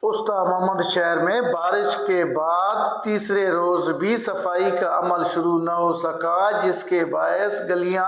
उस्ता मोहम्मद शहर में बारिश के बाद तीसरे रोज भी सफाई का अमल शुरू न हो सका, जिसके बायस गलियां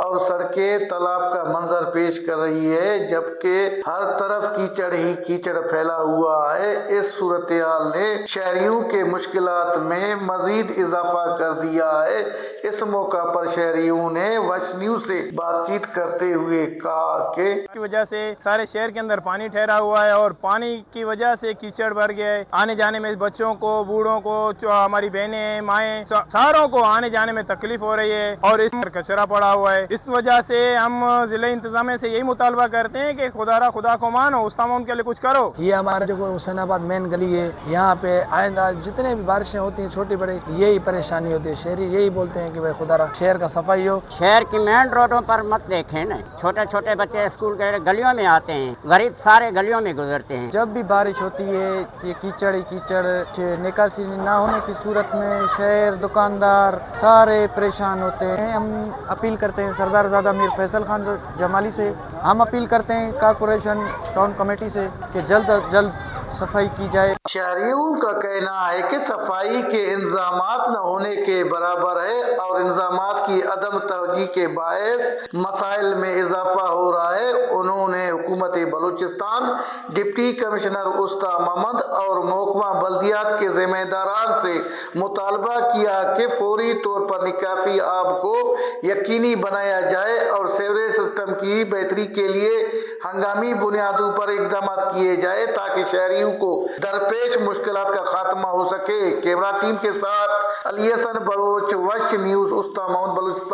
और सड़कें तालाब का मंजर पेश कर रही है, जबकि हर तरफ कीचड़ ही कीचड़ फैला हुआ है। इस सूरत हाल ने शहरियों के मुश्किलात में मजीद इजाफा कर दिया है। इस मौका पर शहरियों ने वश न्यूज से बातचीत करते हुए कहा कि वजह से सारे शहर के अंदर पानी ठहरा हुआ है और पानी की वजह से कीचड़ भर गया है। आने जाने में बच्चों को, बूढ़ों को, हमारी बहनें, माएँ, सारों को आने जाने में तकलीफ हो रही है और इस पर कचरा पड़ा हुआ है। इस वजह से हम जिले इंतजामिया से यही मुतालबा करते हैं कि खुदा को मानो, उस्ता उनके लिए कुछ करो। ये हमारा जो हुसैनाबाद मेन गली है, यहाँ पे आइंदा जितने भी बारिशें होती हैं छोटी बड़ी, यही परेशानी होती है। शहरी यही बोलते हैं कि भाई खुदा शहर का सफाई हो। शहर की मेन रोडों पर मत देखें ना, छोटे छोटे बच्चे स्कूल के गलियों में आते हैं, गरीब सारे गलियों में गुजरते हैं। जब भी बारिश होती है ये कीचड़ ही कीचड़, निकासी ना होने की सूरत में शहर, दुकानदार सारे परेशान होते हैं। हम अपील करते हैं सरदारजादा मीर फैसल खान जमाली से, हम अपील करते हैं कॉर्पोरेशन टाउन कमेटी से कि जल्द अज जल्द सफाई की जाए। शहरियों का कहना है कि सफाई के इंतजामात न होने के बराबर है और इंतजामात की अदम तवज्जो के बायस मसाइल में इजाफा हो रहा है। उन्होंने हुकूमत बलूचिस्तान, डिप्टी कमिश्नर उस्ता मोहम्मद और महकमा बल्दियात के जिम्मेदारान से मुतालबा किया कि फौरी तौर पर निकासी आब को यकीनी बनाया जाए और सीवरेज सिस्टम की बेहतरी के लिए हंगामी बुनियादों पर इकदाम किए जाए ताकि शहरियों को दरपेश मुश्किलात का खात्मा हो सके। कैमरा टीम के साथ अली हसन बलोच, वश न्यूज, उस्ता मोहम्मद बलूचिस्तान।